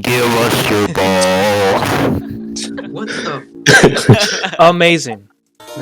Give us your ball. What the? Amazing.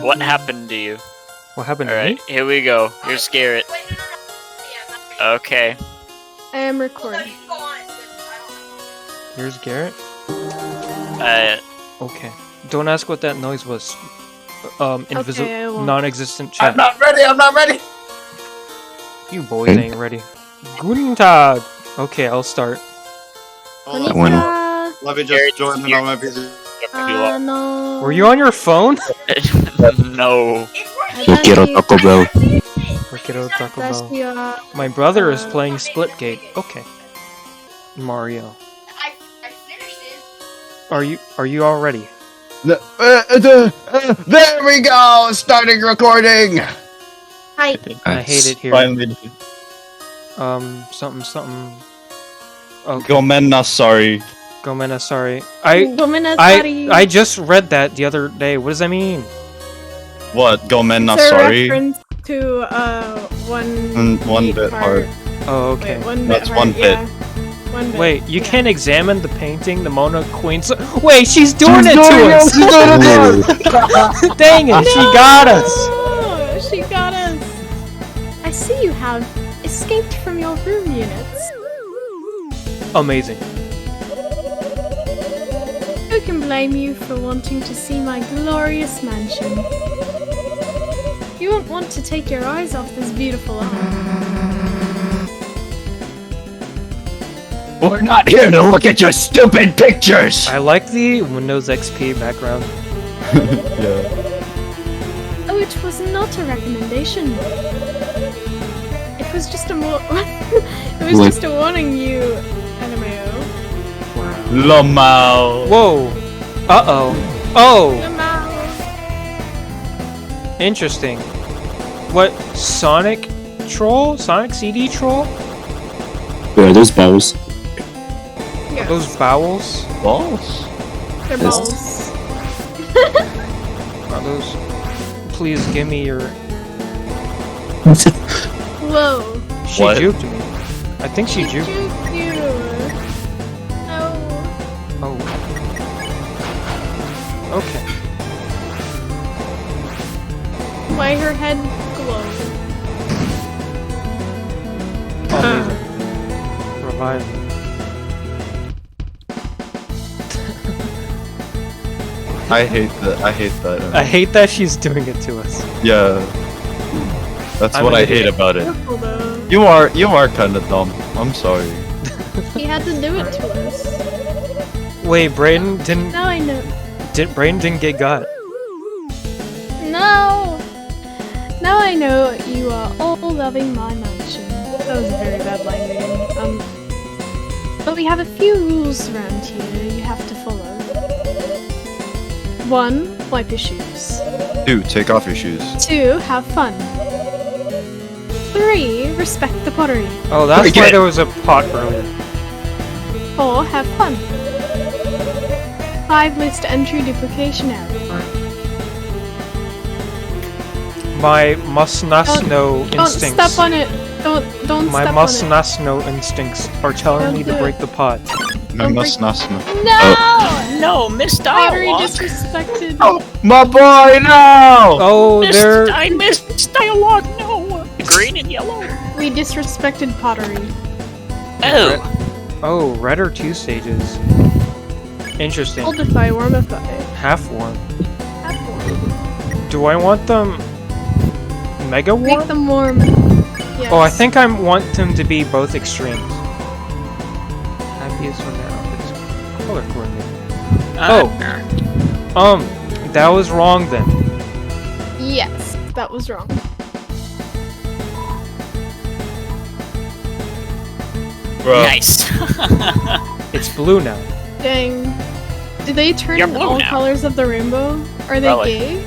What happened to you? What happened to Alright, me? here we go. Here's Garrett. Okay. I am recording. Here's Garrett. Okay. Don't ask what that noise was. Invisible, Okay, I won't. non-existent chat. I'm not ready. You boys ain't ready. Guten Tag. Okay, I'll start. Bueno. Konnichiwa. Let me just join in on my PC. No. Were you on your phone? No. Yo quiero Taco Bell. Quiero Taco Bell. Konnichiwa. My brother is playing Splitgate. Okay. Mario. I finished it. Are you all ready? There we go! Starting recording! Hi. I hate it here. Finally. Something. Okay. Gomena, sorry. Gomena, sorry. I I just read that the other day. What does that mean? What? Gomena, It's a sorry? reference to One bit hard. Oh, okay. Wait, one bit That's hard, one bit. yeah. One bit. Wait, you yeah. can't examine the painting, the Mona Queen. Wait, she's doing it to us! She's doing it to us! Dang it, she got us! No, she got us. I see you have escaped from your room units. Amazing. Who can blame you for wanting to see my glorious mansion? You won't want to take your eyes off this beautiful art. We're not here to look at your stupid pictures! I like the Windows XP background. Yeah. Oh, it was not a recommendation. It was just a just a warning you, LMAO. Lomao. Whoa! Uh-oh. Oh! LMAO. Interesting. What? Sonic Troll? Sonic CD Troll? Where are those balls? Yeah, Those vowels? Balls? they're balls. Are those... Please give me your... Whoa. She What? juked me. I think she juked. Juked you. No. Oh. Okay. Why her head glows? Amazing. Revive me. I hate that. I hate that she's doing it to us. Yeah. That's I'm what an I idiot. hate about it. Careful though. You are kinda dumb. I'm sorry. He had to do it to us. Wait, Brayden didn't... Now I know. Brayden didn't get got. No! Now I know you are all loving my mansion. That was a very bad line reading. But we have a few rules around here you have to follow. 1. Wipe your shoes. 2. Take off your shoes. 2. Have fun. 3. Respect the pottery. Oh, that's Get why it. there was a pot earlier. 4. Have fun. 5. List entry duplication error. My must-not-know Don't instincts. step on it. Don't My step on it. must-not-know instincts are telling Don't me to do break it. the pot. Don't Must not. No! No, Miss Pottery Dialogue! disrespected. Oh, my boy, no! Oh, they're... I missed Dialogue, no! Green and yellow. We disrespected pottery. Oh! Oh, red are 2 stages. Interesting. Coldify, warmify. Half warm. Half warm. Do I want them... Mega warm? Make them warm. Yes. Oh, I think I want them to be both extremes. Happiest when their outfits color coordinated. Oh! That was wrong then. Yes, that was wrong. Bro. Nice! It's blue now. Dang. Did they turn You're in blue all now. colors of the rainbow? Are they Probably. gay?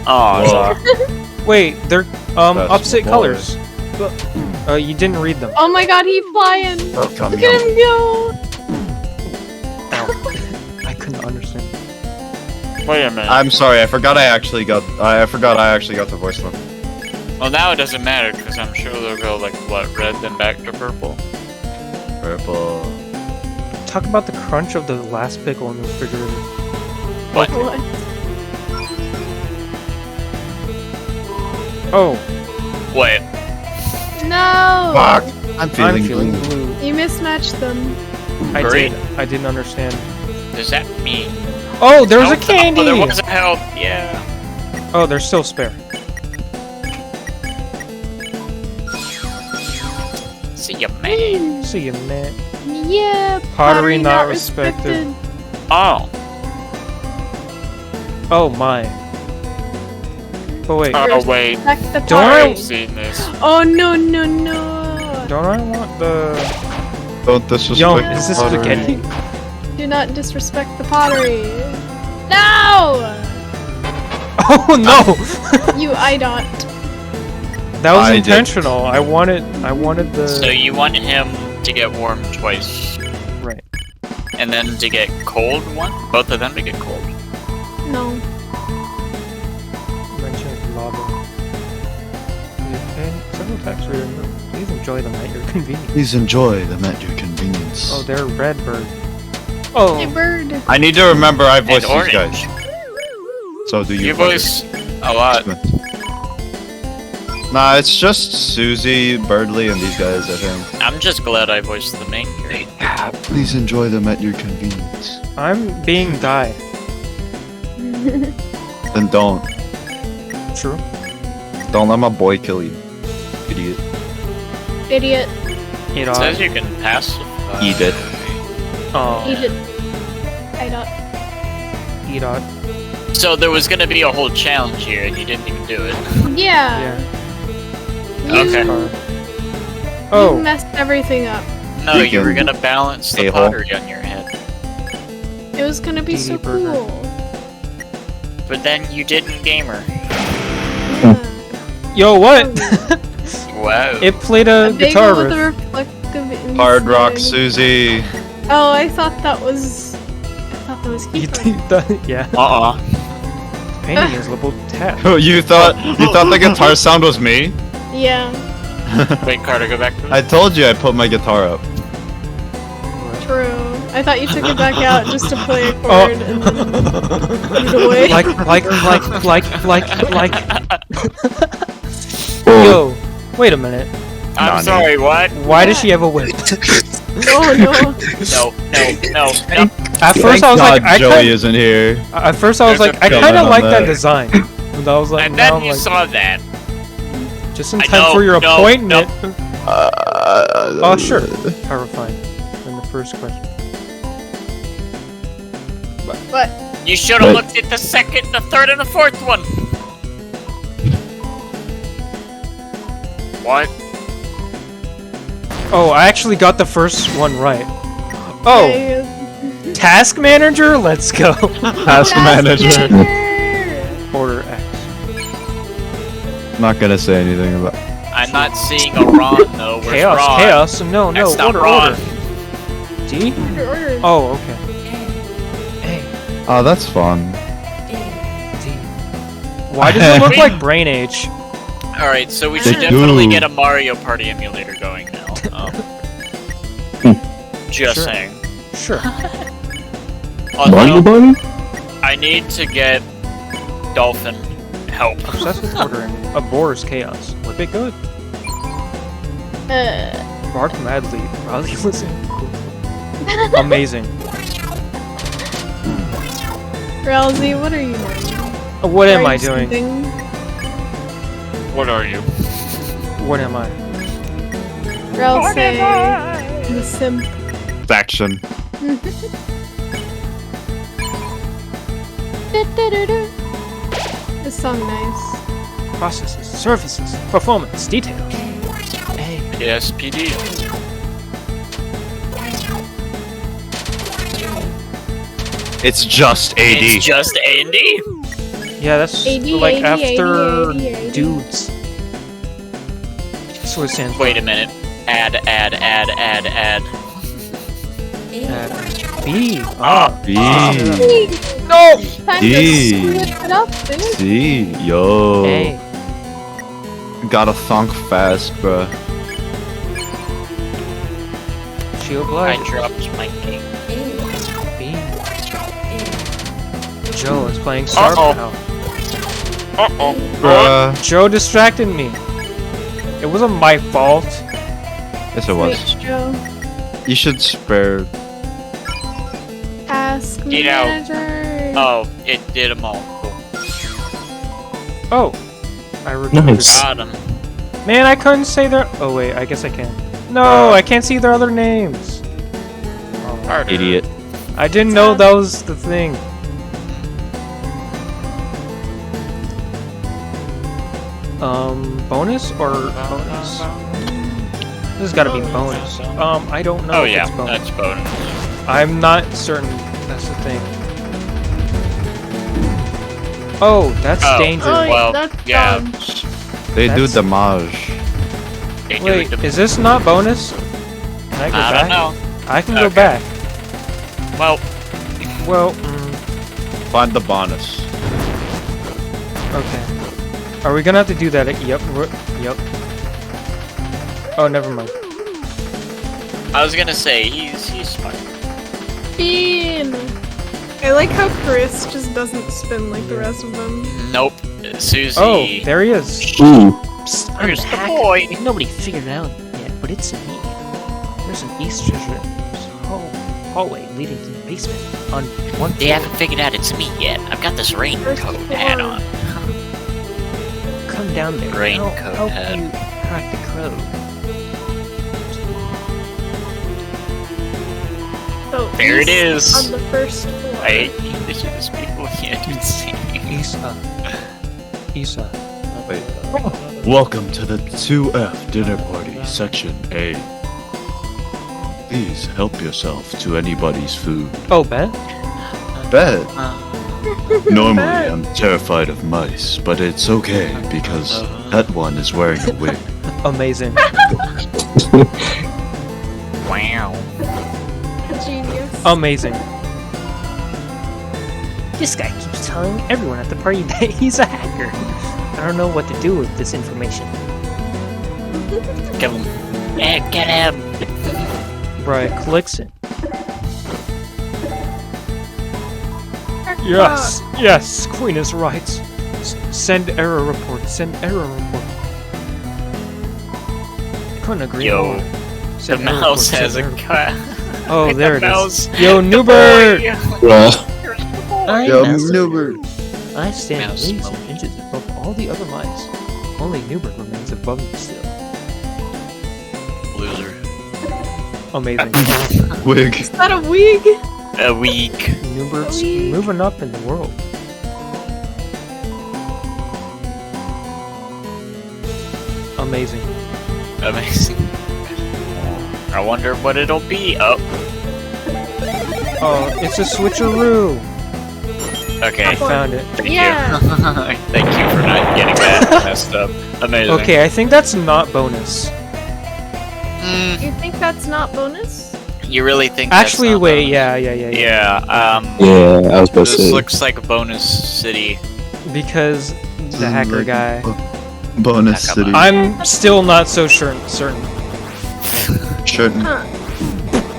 Oh, Whoa. Wait, they're That's opposite boy. colors. You didn't read them. Oh my god, he's flying! Oh, come Look here. at him go! Ow. I couldn't understand. Wait a minute. I'm sorry. I forgot I actually got the voice one. Well, now it doesn't matter, because I'm sure they'll go, like, what, red then back to purple? Purple. talk about the crunch of the last pickle in the refrigerator. What? What? Oh, Wait. No! Fuck! I'm feeling, I'm feeling blue. blue. You mismatched them. I Green. did. I didn't understand. Does that mean? Oh, there's a Help? candy! Oh, there was a help. Yeah. Oh, there's still spare. See ya, man. See you, man. Yeah, Pottery not respected. Oh. Oh my. But wait, Oh wait. Respect the Don't I- pottery. I've seen this. Oh no no no! don't I want the... Don't disrespect Yo, the is this pottery. spaghetti? Do not disrespect the pottery. No! Oh no! You IDOT. That was I did. intentional. I wanted the... So you wanted him to get warm twice, Right. and then to get cold one? Both of them to get cold. No. Mention lava. Okay, several text reader. Please enjoy them at your convenience. Please enjoy them at your convenience. Oh, they're red bird. Oh, Hey bird. I need to remember I voiced And these orange. guys. So do you. You fuckers. voice a lot. Nah, it's just Susie, Birdly, and these guys, I think. I'm just glad I voiced the main character. Please enjoy them at your convenience. I'm being died. Then don't. True. Don't let my boy kill you. Idiot. Idiot. Eat It says you can pacify. Eat it. Oh, Eat it. IDOT. eat out. So there was gonna be a whole challenge here, and you didn't even do it. Yeah. Yeah. You, Okay. You Oh, messed everything up. No, you were Freaking gonna balance the a-hole. pottery on your head. It was gonna be so DD burger. cool. But then you didn't gamer. Yeah. yo, what? Wow. It played a A bagel guitar with riff. a reflective Hard rock inside. Susie. Oh, I thought that was. You Kiefer. think that? Yeah. Painting is level tab. Oh, you thought the guitar sound was me? Yeah. Wait, Carter, go back to I told you I put my guitar up. True. I thought you took it back out just to play a Oh. chord and then put it away. like. Oh, Yo, wait a minute. I'm Nani. sorry, what? Why does she have a whip? Oh no. No. At first Thank I was God like, Joey isn't here. At first I was There's like, a I kind of comment like on that that. design. And I was like, And now then I'm you like, saw that. just in I time know, for your no, appointment. Oh, Oh sure. Terrifying. And the first question. What? You should have looked at the second, the third, and the fourth one. What? Oh, I actually got the first one right. Oh, Okay. task manager. Let's go. Task manager. Order X. Not gonna say anything about. I'm not seeing a Ron though. Where's Chaos. Ron? Chaos. No. That's not Order. Ron. Order. D. Order. Oh, okay. Oh, that's fun. Why does it look like Brain Age? All right, so we They should definitely do. get a Mario Party emulator going now. Just Sure. saying. Sure. Mario Also, Party? I need to get Dolphin help. Obsessed with ordering. A Boar's Chaos. Whip it good. Bark madly. Probably listen. Amazing. Ralsy, what are you doing? What am Are I you doing? sleeping? What are you? What am I? Ralsy, the simp. Action. This song nice. Processes, services, performance, details. Yes, PD. It's just AD. It's just Andy. Yeah, that's AD, like AD, after AD. dudes. That's what it stands for. Wait a minute. Add. B. Ah. B. No! Time to D. split it up, dude. C. Yo. A. Gotta thunk fast, bruh. Shield I Blight. dropped my game. Joe is playing Star Power. Bruh. Joe distracted me. It wasn't my fault. Yes, it was. Switch, Joe. You should spare. Ask You know. manager. Oh, it did them all. Cool. Oh, I remembered. Nice. Got him. Man, I couldn't say their. Oh wait, I guess I can. No, I can't see their other names. Oh, Harder. Idiot. I didn't know that was the thing. Bonus or bonus? This has got to be bonus. I don't know. Oh if yeah, it's bonus. that's bonus. I'm not certain. That's the thing. Oh, that's Oh. danger. Oh, Well, that's yeah. fun. They do That's- damage. They do Wait, it is this not bonus? Can I go I back? don't know. I can go Okay. back. Well, Well, Find the bonus. okay. Are we gonna have to do that? Yep. Yep. Oh, never mind. I was gonna say he's smart. Bean. I like how Chris just doesn't spin like the rest of them. Nope. Susie. Oh, there he is. Ooh. Psst, I'm There's a the hacker. boy. Nobody figured it out yet, but it's me. There's an Easter hallway leading to the basement. On one They haven't figured out it's me yet. I've got this raincoat hat on. come down there. Raincoat I'll help hat. you crack the code. Oh, There it he's is. On the first floor. I hate indigenous people can't even see. Isa. Wait. Welcome to the 2F dinner party, section A. Please help yourself to anybody's food. Oh, Ben? Bet. Uh, Normally, I'm terrified of mice, but it's okay because that one is wearing a wig. Amazing. Wow. Genius. Amazing. This guy keeps telling everyone at the party that he's a hacker. I don't know what to do with this information. Get him. Get him! Right, clicks it. Yes, yes, Queen is right. Send error report, send error report. Couldn't agree Yo, more. The Send error mouse report, has a send error- cat. Oh, there it mouse. is. Yo, Newbert! Bruh. I'm Yo, Master. Newbert. I stand Mouse leagues smoke. and inches above all the other mice. Only Newbert remains above me still. Loser. Amazing. Wig. Is that a wig? A week. Newbert's Wig. moving up in the world. Amazing. Amazing. I wonder what it'll be. Oh, Oh, it's a switcheroo. okay. I found it. Thank Yeah. you. Thank you for not getting that messed up. Amazing. Okay, I think that's not bonus. Mm, You think that's not bonus? you really think that's Actually, not wait, bonus? yeah. Yeah, Yeah, I was about to this say. looks like a bonus city. Because the hacker guy. Bonus Come city. on. I'm still not so certain. Shouldn't. Huh.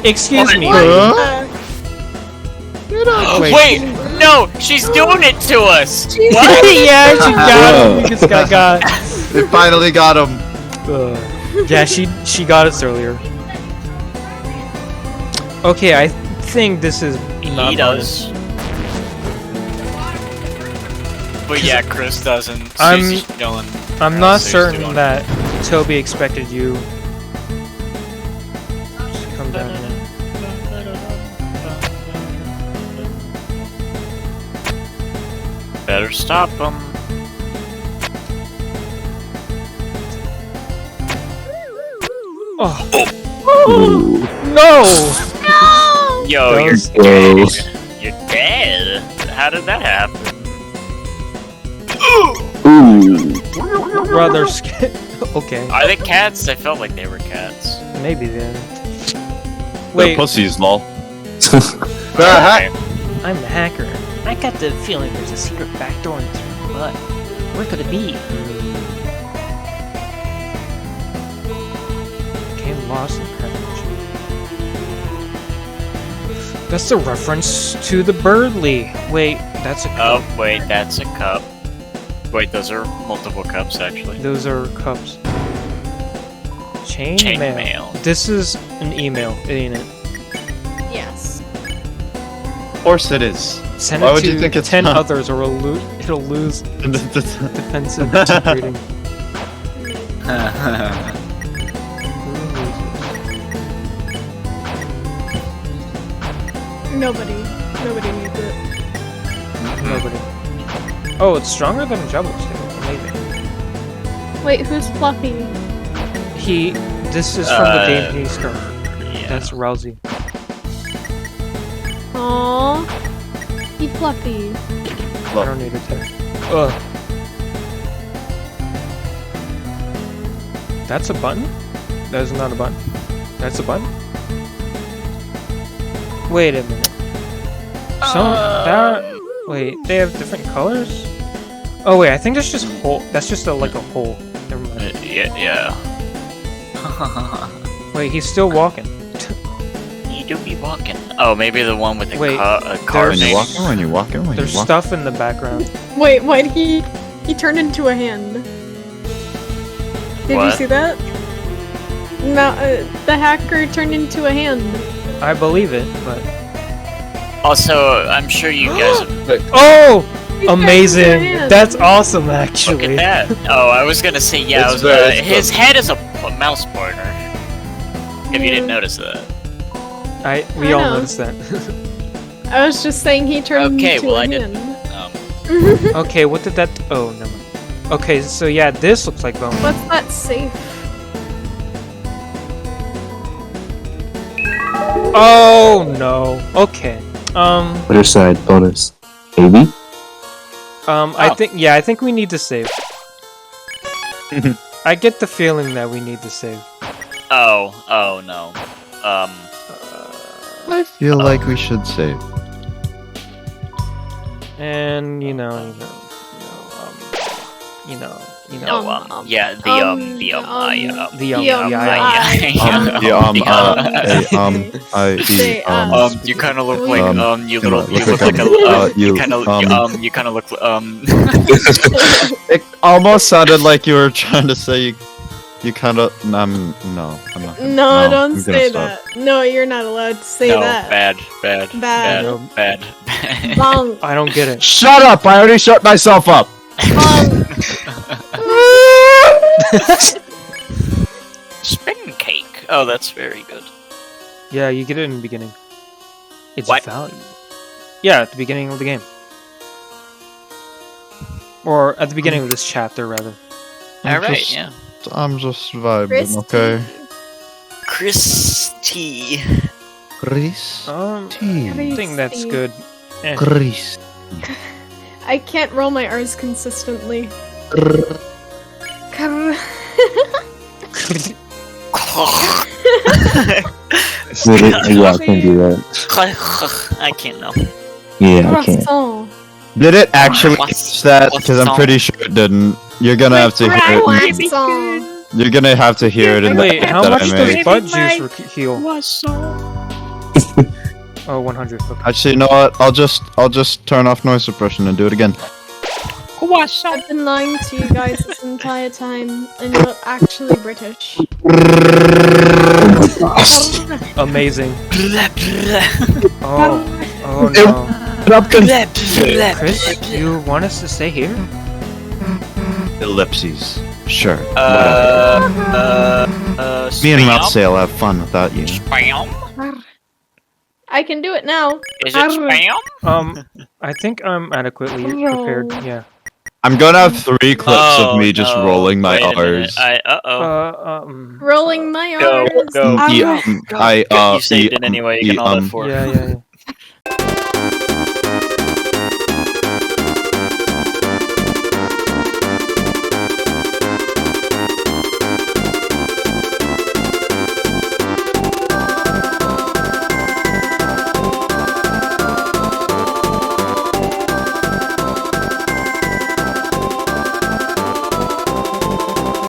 Excuse me. Huh? Wait. No, she's doing it to us. Yeah, she got him. We just got. They finally got him. Yeah, she got us earlier. Okay, I think this is not He bonus. does. But yeah, Chris doesn't. I'm- Susie's chilling. I'm not Susie's certain doing it. that Toby expected you to come down here. Better stop him. Oh. No! Yo, you're Those- dead. You're dead. How did that happen? Ooh. Brother, okay, Are they cats? I felt like they were cats. maybe then. They're Wait, pussies, lol. Okay. I'm the hacker. I got the feeling there's a secret back door in this room, but where could it be? became lost in passage. That's a reference to the Birdly. Wait, that's a cup. Oh, wait, that's a cup. Wait, those are multiple cups, actually. Those are cups. Chain Chainmail. mail. This is an email, ain't it? Yes. Of course it is. Send Why it would to you think it's 10 not? others or it'll lose defensive rating. Nobody needs it. Nobody. Oh, it's stronger than Jubble too. Amazing. Wait, who's Fluffy? This is from the game he's from. Yeah. That's Rousey. Aww. He Fluffy. I don't need a tag. Ugh. That's a button? That is not a button. That's a button? Wait a minute. Wait, they have different colors? Oh wait, I think that's just hole. That's just like a hole. Never mind. Yeah. Wait, he's still walking. You do be walking. Oh, maybe the one with the Wait, car When name. you're walking. There's stuff in the background. Wait, why'd he turned into a hand? Did What? you see that? No, the hacker turned into a hand. I believe it, but Also, I'm sure you guys oh, He turned into a amazing! hand. That's awesome, look actually. at that. Oh, I was gonna say, yeah, It's very his head is a mouse pointer. If you didn't Yeah. notice that. We I all know. noticed that. I was just saying he turned Okay, into well, a I hand. didn't. Okay, what did that? Oh, never mind. Okay, so yeah, this looks like bone. What's that safe? Oh no. Okay. Other side bonus. Maybe? I think we need to save. I get the feeling that we need to save. Oh no. I feel like we should save. And you know. No, yeah, The you kind of look like you you look look like a you kind of look It almost sounded like you were trying to say you kind of no, I'm not. No, I'm don't gonna say stop. that. No, you're not allowed to say no, that. bad. Bad. Bonk. I don't get it. Shut up! I already shut myself up. Spin cake. Oh, that's very good. Yeah, you get it in the beginning. It's What? value. Yeah, at the beginning of the game. Or at the beginning of this chapter, rather. I'm All right, just- yeah. I'm just vibing, Christy. okay? Christy. Chris. I think that's Christy. good. Eh. Chris. I can't roll my R's consistently. Krr. Yeah, I can do that. I can't know. Yeah, I can. Croissant. Did it actually What's- catch that? Because I'm what's pretty sure it didn't. You're gonna have to hear it. Croissant. You're gonna have to hear it in the Wait, edit how that much I does made. Bud Juice heal? Oh, 100. Okay. Actually, you know what? I'll just turn off noise suppression and do it again. I've been lying to you guys this entire time, and you're actually British. Amazing. Oh no. Chris, you want us to stay here? Ellipses. Sure. Me Me and Rapsay will have fun without you. Spam? I can do it now. Is it spam? I think I'm adequately prepared. Yeah. I'm gonna have 3 clips of me just no. rolling my Wait a minute. R's. Rolling my Go, R's. go. You You saved it anyway. You can hold it for. Yeah.